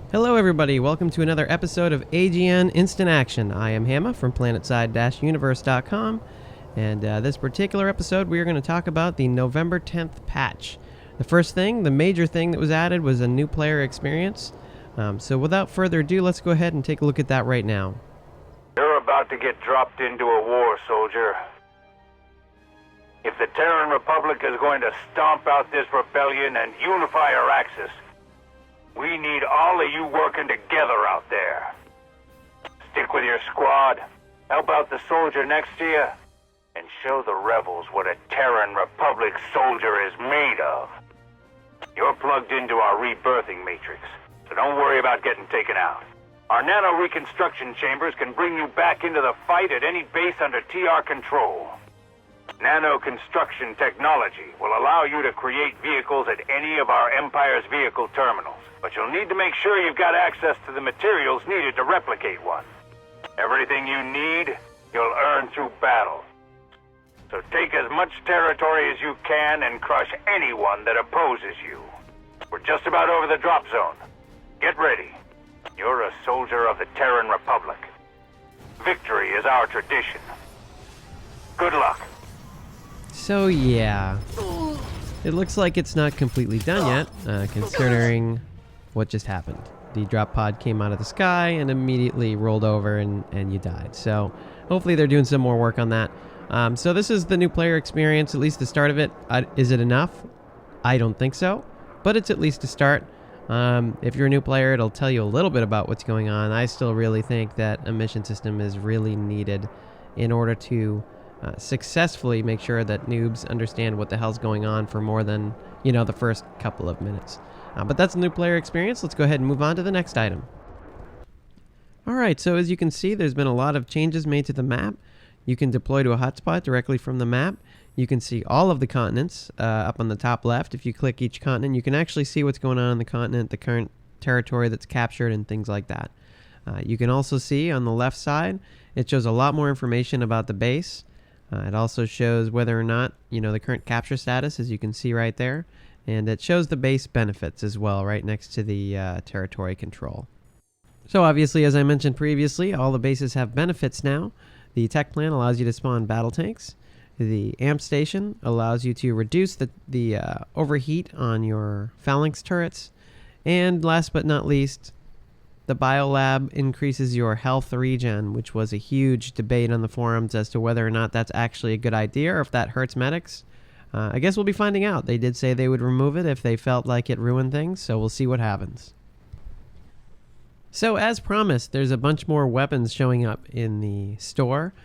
Hello everybody, welcome to another episode of AGN Instant Action. I am Hamma from PlanetSide-Universe.com, and this particular episode we are going to talk about the November 10th patch. The major thing that was added was a new player experience. So without further ado, let's go ahead and take a look at that right now. You're about to get dropped into a war, soldier. If the Terran Republic is going to stomp out this rebellion and unify our axis, we need all of you working together out there. Stick with your squad, help out the soldier next to you, and show the rebels what a Terran Republic soldier is made of. You're plugged into our rebirthing matrix, so don't worry about getting taken out. Our nano-reconstruction chambers can bring you back into the fight at any base under TR control. Nano-construction technology will allow you to create vehicles at any of our Empire's vehicle terminals, but you'll need to make sure you've got access to the materials needed to replicate one. Everything you need, you'll earn through battle. So take as much territory as you can and crush anyone that opposes you. We're just about over the drop zone. Get ready. You're a soldier of the Terran Republic. Victory is our tradition. Good luck. So yeah, it looks like it's not completely done yet, considering what just happened. The drop pod came out of the sky and immediately rolled over and you died. So hopefully they're doing some more work on that. So this is the new player experience, at least the start of it. Is it enough? I don't think so, but it's at least a start. If you're a new player, it'll tell you a little bit about what's going on. I still really think that a mission system is really needed in order to successfully make sure that noobs understand what the hell's going on for more than, the first couple of minutes. But that's a new player experience. Let's go ahead and move on to the next item. Alright, so as you can see, there's been a lot of changes made to the map. You can deploy to a hotspot directly from the map. You can see all of the continents up on the top left. If you click each continent, you can actually see what's going on the continent, the current territory that's captured, and things like that. You can also see on the left side, it shows a lot more information about the base. It also shows whether or not, the current capture status, as you can see right there. And it shows the base benefits as well, right next to the territory control. So obviously, as I mentioned previously, all the bases have benefits now. The tech plant allows you to spawn battle tanks. The amp station allows you to reduce the overheat on your phalanx turrets. And last but not least, the biolab increases your health regen, which was a huge debate on the forums as to whether or not that's actually a good idea or if that hurts medics. I guess we'll be finding out. They did say they would remove it if they felt like it ruined things, so we'll see what happens. So as promised, there's a bunch more weapons showing up in the store.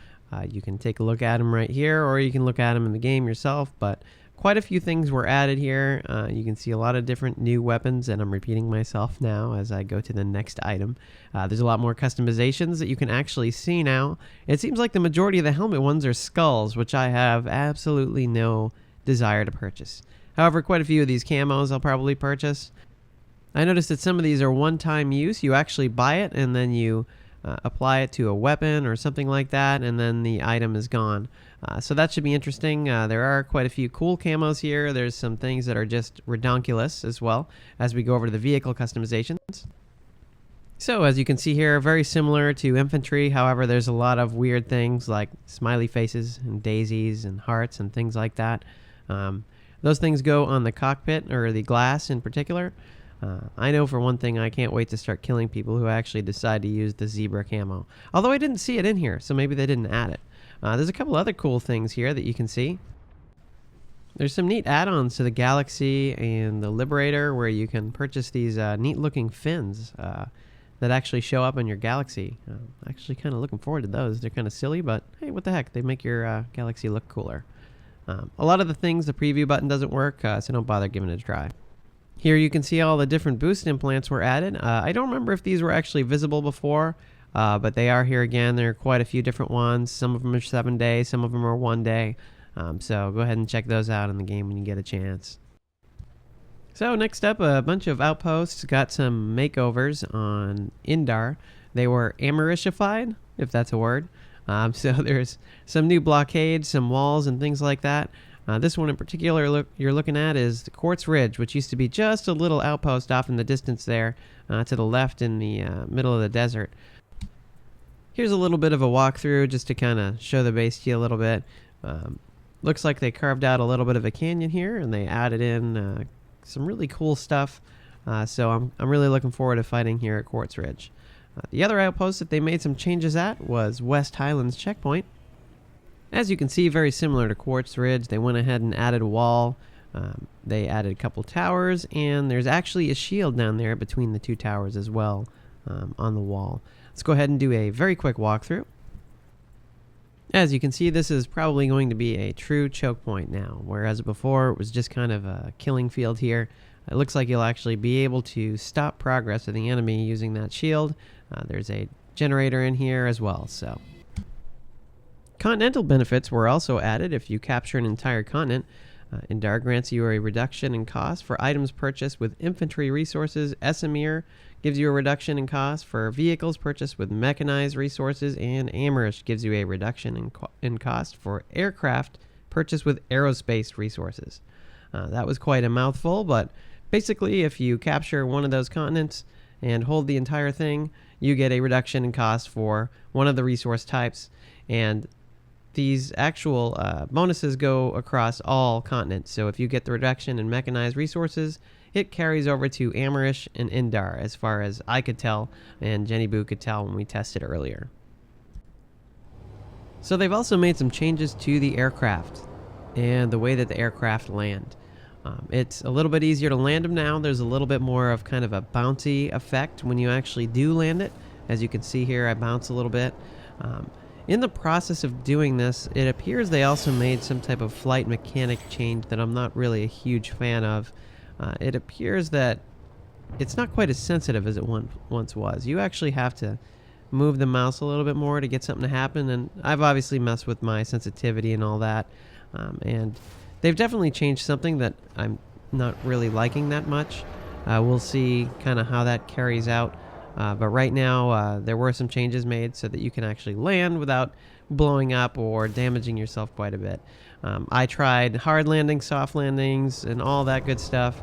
You can take a look at them right here, or you can look at them in the game yourself, but quite a few things were added here. You can see a lot of different new weapons, and I'm repeating myself now as I go to the next item. There's a lot more customizations that you can actually see now. It seems like the majority of the helmet ones are skulls, which I have absolutely no desire to purchase. However, quite a few of these camos I'll probably purchase. I noticed that some of these are one-time use. You actually buy it, and then you apply it to a weapon or something like that, and then the item is gone. So that should be interesting. There are quite a few cool camos here. There's some things that are just redonkulous as well as we go over to the vehicle customizations. So as you can see here, very similar to infantry. However, there's a lot of weird things like smiley faces and daisies and hearts and things like that. Those things go on the cockpit or the glass in particular. I know for one thing I can't wait to start killing people who actually decide to use the zebra camo. Although I didn't see it in here, so maybe they didn't add it. There's a couple other cool things here that you can see. There's some neat add-ons to the Galaxy and the Liberator where you can purchase these neat-looking fins that actually show up on your Galaxy. Actually kind of looking forward to those. They're kind of silly, but hey, what the heck? They make your Galaxy look cooler. A lot of the things, the preview button doesn't work, so don't bother giving it a try. Here you can see all the different boost implants were added. I don't remember if these were actually visible before, but they are here again. There are quite a few different ones. Some of them are 7 days, some of them are 1 day. So go ahead and check those out in the game when you get a chance. So next up, a bunch of outposts got some makeovers on Indar. They were Amarishified, if that's a word. So there's some new blockades, some walls, and things like that. This one in particular you're looking at is the Quartz Ridge, which used to be just a little outpost off in the distance there to the left in the middle of the desert. Here's a little bit of a walkthrough just to kind of show the base to you a little bit. Looks like they carved out a little bit of a canyon here, and they added in some really cool stuff. So I'm really looking forward to fighting here at Quartz Ridge. The other outpost that they made some changes at was West Highlands Checkpoint. As you can see, very similar to Quartz Ridge, they went ahead and added a wall. They added a couple towers, and there's actually a shield down there between the two towers as well on the wall. Let's go ahead and do a very quick walkthrough. As you can see, this is probably going to be a true choke point now, whereas before it was just kind of a killing field here. It looks like you'll actually be able to stop progress of the enemy using that shield. There's a generator in here as well. So, Continental Benefits were also added if you capture an entire continent. Indar grants you a reduction in cost for items purchased with infantry resources. Esamir gives you a reduction in cost for vehicles purchased with mechanized resources, and Amarish gives you a reduction in cost for aircraft purchased with aerospace resources. That was quite a mouthful, but basically if you capture one of those continents and hold the entire thing, you get a reduction in cost for one of the resource types, and these actual bonuses go across all continents. So if you get the reduction in mechanized resources, it carries over to Amarish and Indar, as far as I could tell, and Jenny Boo could tell when we tested earlier. So they've also made some changes to the aircraft and the way that the aircraft land. It's a little bit easier to land them now. There's a little bit more of kind of a bouncy effect when you actually do land it. As you can see here, I bounce a little bit. In the process of doing this, it appears they also made some type of flight mechanic change that I'm not really a huge fan of. It appears that it's not quite as sensitive as it once was. You actually have to move the mouse a little bit more to get something to happen, and I've obviously messed with my sensitivity and all that, and they've definitely changed something that I'm not really liking that much. We'll see kind of how that carries out. But right now, there were some changes made so that you can actually land without blowing up or damaging yourself quite a bit. I tried hard landings, soft landings, and all that good stuff,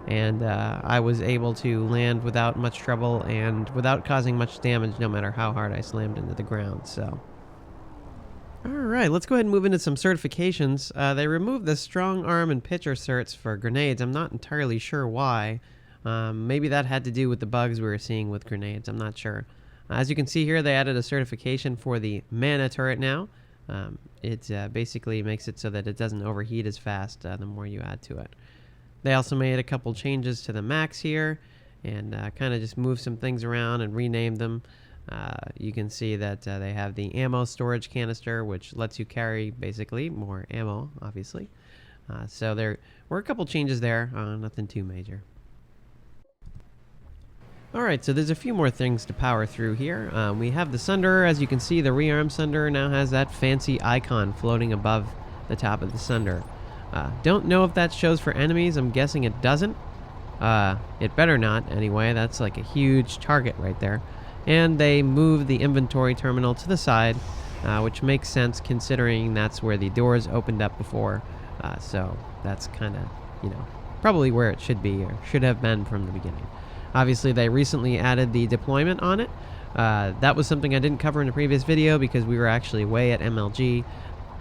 and I was able to land without much trouble and without causing much damage, no matter how hard I slammed into the ground. So, all right, let's go ahead and move into some certifications. They removed the strong arm and pitcher certs for grenades. I'm not entirely sure why. Maybe that had to do with the bugs we were seeing with grenades. I'm not sure. As you can see here, they added a certification for the mana turret now. It basically makes it so that it doesn't overheat as fast the more you add to it. They also made a couple changes to the max here and kind of just moved some things around and renamed them. You can see that they have the ammo storage canister, which lets you carry basically more ammo, obviously. So there were a couple changes there, nothing too major. Alright, so there's a few more things to power through here. We have the Sunderer. As you can see, the rearm Sunderer now has that fancy icon floating above the top of the Sunderer. Don't know if that shows for enemies. I'm guessing it doesn't. It better not, anyway. That's like a huge target right there. And they moved the inventory terminal to the side, which makes sense considering that's where the doors opened up before. So that's kind of, probably where it should be, or should have been from the beginning. Obviously, they recently added the deployment on it. That was something I didn't cover in the previous video because we were actually away at MLG.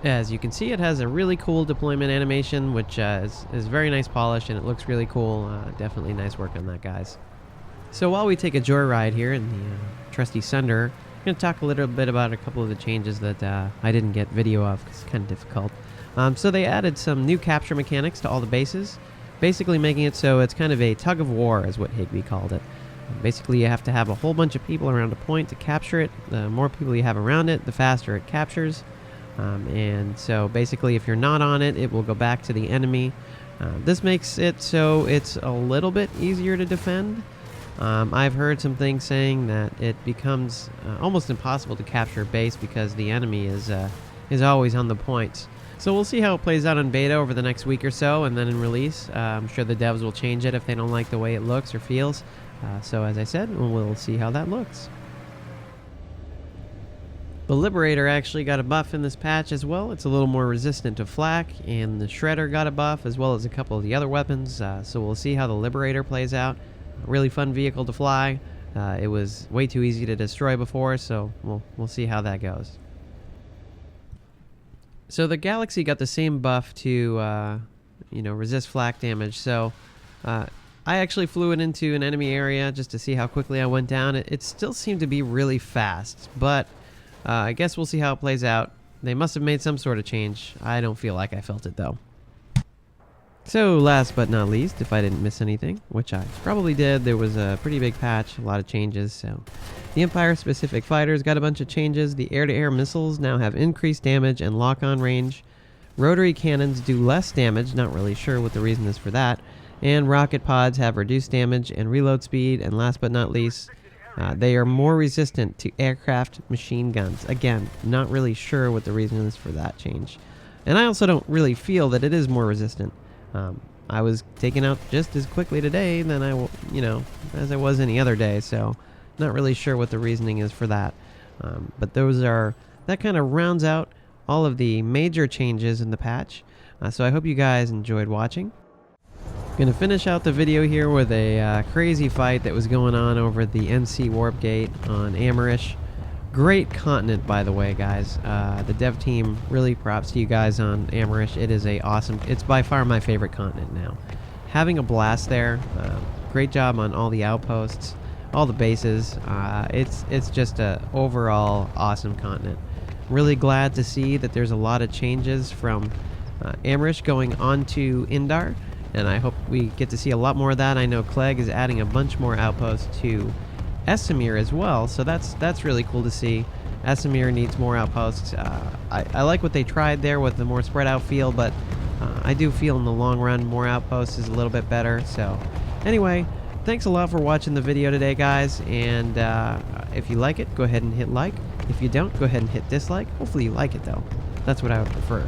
As you can see, it has a really cool deployment animation, which is very nice polish, and it looks really cool. Definitely nice work on that, guys. So while we take a joyride here in the trusty Sunderer, I'm going to talk a little bit about a couple of the changes that I didn't get video of because it's kind of difficult. So they added some new capture mechanics to all the bases, basically making it so it's kind of a tug of war, is what Higbee called it. Basically, you have to have a whole bunch of people around a point to capture it. The more people you have around it, the faster it captures. And so basically, if you're not on it, it will go back to the enemy. This makes it so it's a little bit easier to defend. I've heard some things saying that it becomes almost impossible to capture a base because the enemy is always on the points. So we'll see how it plays out in beta over the next week or so, and then in release. I'm sure the devs will change it if they don't like the way it looks or feels. So as I said, we'll see how that looks. The The Liberator actually got a buff in this patch as well. It's a little more resistant to flak, and the Shredder got a buff as well as a couple of the other weapons. So we'll see how the Liberator plays out. A really fun vehicle to fly. It was way too easy to destroy before, so we'll see how that goes. So the Galaxy got the same buff to resist flak damage. So I actually flew it into an enemy area just to see how quickly I went down. It still seemed to be really fast, but I guess we'll see how it plays out. They must have made some sort of change. I don't feel like I felt it though. So last but not least, if I didn't miss anything, which I probably did, there was a pretty big patch, a lot of changes. So the Empire-specific fighters got a bunch of changes. The air-to-air missiles now have increased damage and lock-on range. Rotary cannons do less damage, not really sure what the reason is for that. And rocket pods have reduced damage and reload speed. And last but not least, they are more resistant to aircraft machine guns. Again, not really sure what the reason is for that change. And I also don't really feel that it is more resistant. I was taken out just as quickly today than as I was any other day, so not really sure what the reasoning is for that. But that kind of rounds out all of the major changes in the patch. So I hope you guys enjoyed watching. Gonna finish out the video here with a crazy fight that was going on over the NC Warp Gate on Amerish. Great continent, by the way, guys. The dev team, really props to you guys on Amerish. It is it's by far my favorite continent now. Having a blast there. Great job on all the outposts, all the bases. It's just a overall awesome continent. Really glad to see that there's a lot of changes from Amerish going on to Indar, and I hope we get to see a lot more of that. I know Clegg is adding a bunch more outposts to Esamir as well, so that's really cool to see. Esamir needs more outposts. I like what they tried there with the more spread out feel, but I do feel in the long run more outposts is a little bit better. So anyway, thanks a lot for watching the video today, guys, and if you like it, go ahead and hit like. If you don't, go ahead and hit dislike. Hopefully you like it though. That's what I would prefer.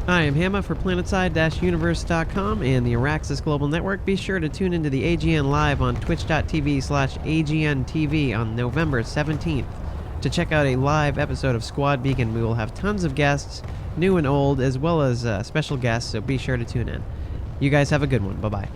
I am Hamma for PlanetSide-Universe.com and the Araxis Global Network. Be sure to tune into the AGN Live on twitch.tv/AGNTV on November 17th to check out a live episode of Squad Beacon. We will have tons of guests, new and old, as well as special guests, so be sure to tune in. You guys have a good one. Bye-bye.